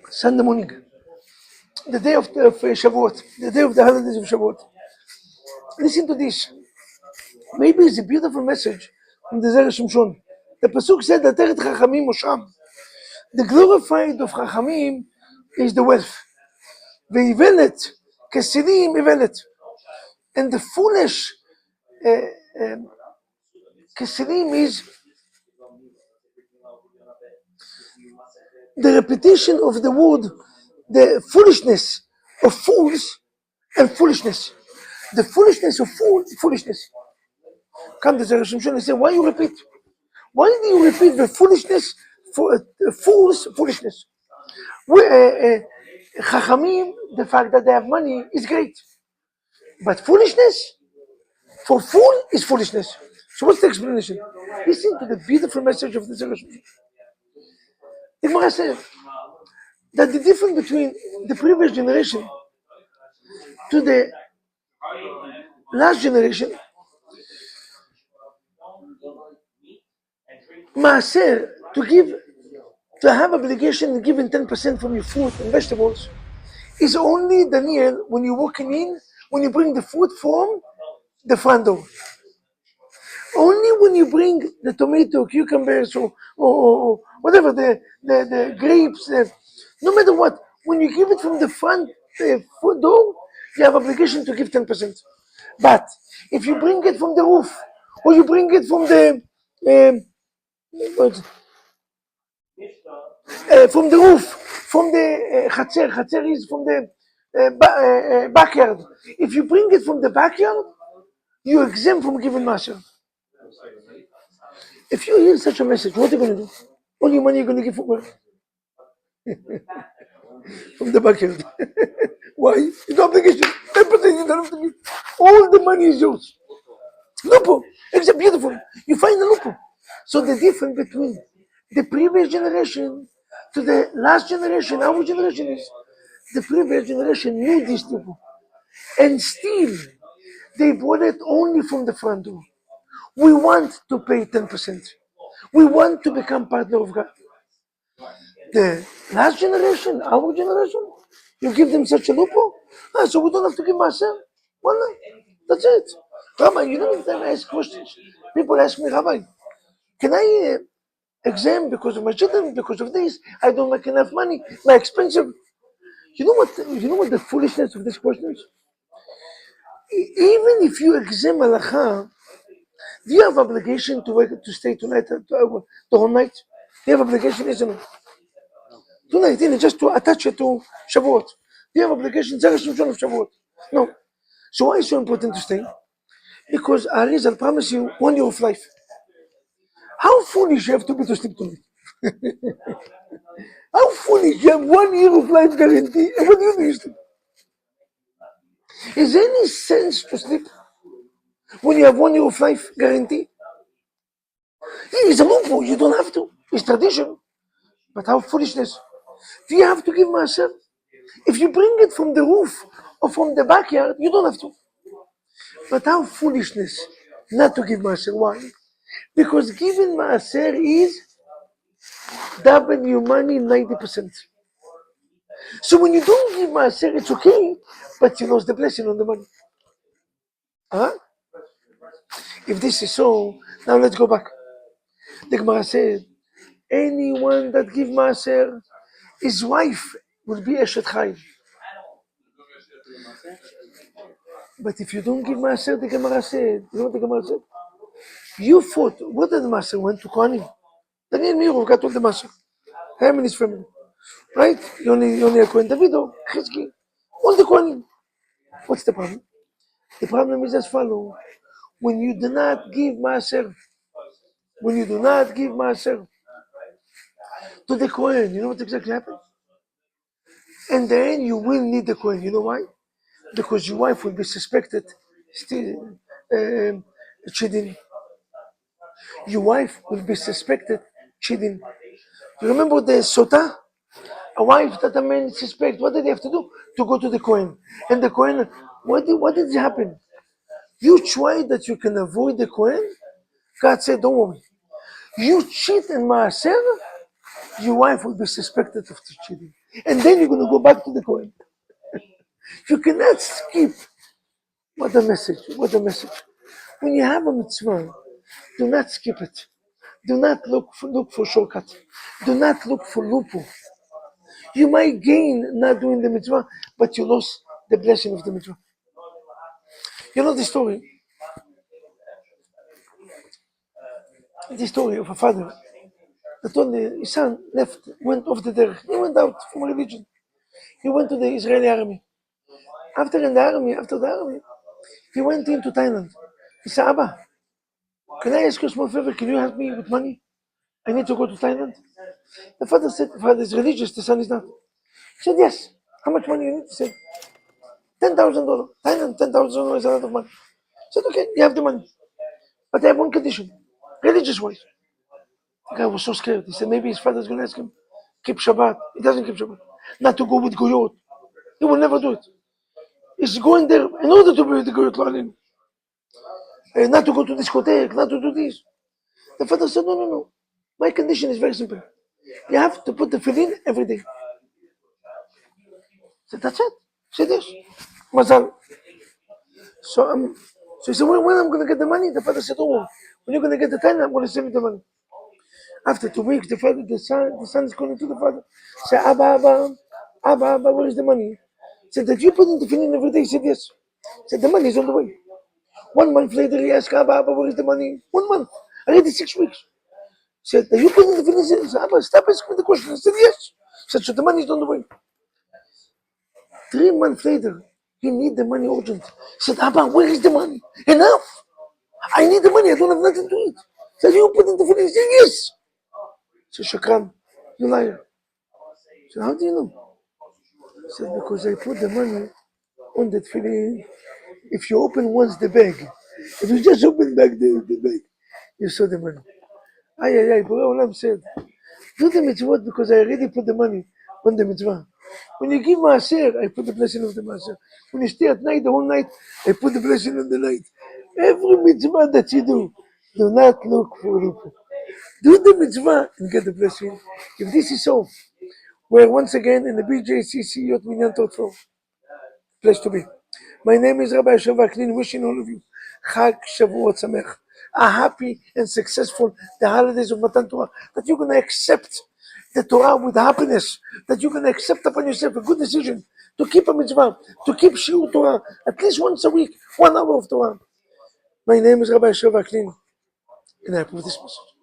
Sunday morning, the day of Shavuot, the day of the holidays of Shavuot. Listen to this. Maybe it's a beautiful message from the Zera Shimshon. The pasuk said that Teret Chachamim Mosham. The glorified of Chachamim is the wealth. Ve'ivelet kesidim ivelet, and the foolish kesidim is the repetition of the word, the foolishness of fools and foolishness. The foolishness of foolishness. Come to the Shimshon and say, why you repeat? Why do you repeat the foolishness for fool's foolishness? Chachamim, the fact that they have money is great. But foolishness for fool is foolishness. So what's the explanation? Listen to the beautiful message of the Zera Shimshon. The Gemara says that the difference between the previous generation to the last generation, Maaser, to have obligation given 10% from your fruit and vegetables, is only, Daniel, when you're walking in, when you bring the food from the front door. Only when you bring the tomato, cucumbers, or whatever, the grapes, no matter what, when you give it from the front door, you have obligation to give 10%. But if you bring it from the roof, or you bring it from the chatzer is from the backyard. If you bring it from the backyard, you're exempt from giving masher. If you hear such a message, what are you going to do? All your money you're going to give from from the backyard. Why? It's obligation. 10% you don't have to give. All the money is yours. Lupo. It's beautiful. You find the lupo. So the difference between the previous generation to the last generation, our generation, is the previous generation knew these people. And still, they bought it only from the front door. We want to pay 10%. We want to become partner of God. The last generation, our generation, you give them such a loophole, so we don't have to give myself. Well, no, that's it. Rabbi, you don't have to ask questions. People ask me, Rabbi, can I exam because of my children, because of this? I don't make enough money. My expensive. You know what the foolishness of this question is? Even if you exam halacha, do you have obligation to stay tonight, the whole night? Do you have obligation, isn't it? Tonight, just to attach it to shavuot. Do you have obligation? Zera Shimshon of shavuot. No. So why is it so important to stay? Because Arizal promised you 1 year of life. How foolish you have to be to sleep tonight? How foolish you have 1 year of life guarantee, and what do you sleep? Is there any sense to sleep when you have 1 year of life guarantee? It's a loophole, you don't have to. It's tradition. But how foolishness. Do you have to give maaser? If you bring it from the roof or from the backyard, you don't have to. But how foolishness not to give maaser. Why? Because giving maaser is double your money 90%. So when you don't give maaser, it's okay, but you lost the blessing on the money. Huh? If this is so, now let's go back. The Gemara said, anyone that gives maaser, his wife will be Eshet Chayil. But if you don't give maaser, the Gemara said, you know what the Gemara said? You fought. What did the maaser went to Kohanim? Daniel Mirov got all the maaser. Him and his family. Right? You only a Kohen Davido, Chizki, all the Kohanim. What's the problem? The problem is as follows. When you do not give maaser to the Kohen, you know what exactly happens? And then you will need the Kohen. You know why? Because your wife will be suspected still cheating. Your wife will be suspected cheating. You remember the Sota? A wife that a man suspects, what did they have to do? To go to the Kohen. And the Kohen, what did happen? You try that you can avoid the Kohen, God said, don't worry. You cheat in maaser, your wife will be suspected of cheating. And then you're going to go back to the Kohen. You cannot skip. What a message. What a message. When you have a mitzvah, do not skip it. Do not look for shortcut. Do not look for loophole. You might gain not doing the mitzvah, but you lost the blessing of the mitzvah. You know the story? The story of a father that only his son went off the derech. He went out from religion. He went to the Israeli army. After the army, he went into Thailand. He said, Abba, can I ask you a small favor? Can you help me with money? I need to go to Thailand. The father said, the father is religious, the son is not. He said, yes. How much money you need? He said, $10,000. Thailand, $10,000 is a lot of money. He said, okay, you have the money. But I have one condition, religious wise. The guy was so scared. He said, maybe his father's going to ask him, keep Shabbat. He doesn't keep Shabbat. Not to go with Goyot. He will never do it. He's going there in order to be with the Goyot Lalim. Not to go to discotheque, not to do this. The father said, no. My condition is very simple. You have to put the tefillin every day. I said, that's it. He said, yes. Mazal. So he said, when I'm going to get the money? The father said, oh, when you're going to get the time, I'm going to send you the money. After 2 weeks, the son is calling to the father. Say, Abba, where is the money? He said, did you put in the tefillin every day? He said, yes. He said, the money is on the way. 1 month later, he asked, Abba, where is the money? 1 month. Already 6 weeks. He said, are you putting the tefillin? He said, Abba, stop asking me the question. He said, yes. He said, so the money is on the way. 3 months later, he need the money urgent. He said, Abba, where is the money? Enough. I need the money. I don't have nothing to eat. He said, you put in the tefillin? He said, yes. He said, Shakran, you liar. He said, how do you know? He said, because I put the money on the tefillin. If you open once the bag, if you just open back the bag, you saw the money. Borei Olam said, do the mitzvot because I already put the money on the mitzvah. When you give maaser, I put the blessing of the maaser. When you stay at night, the whole night, I put the blessing of the night. Every mitzvah that you do not look for loophole. Do the mitzvah and get the blessing. If this is so, we're once again in the BJCC Yot Minyan Tot place to be. My name is Rabbi Vaknin, wishing all of you Chag Shavuot Sameach, a happy and successful the holidays of Matan Torah, that you're going to accept the Torah with happiness, that you're going to accept upon yourself a good decision to keep a mitzvah, to keep Shiur Torah at least once a week, 1 hour of Torah. My name is Rabbi Vaknin, and I approve this message.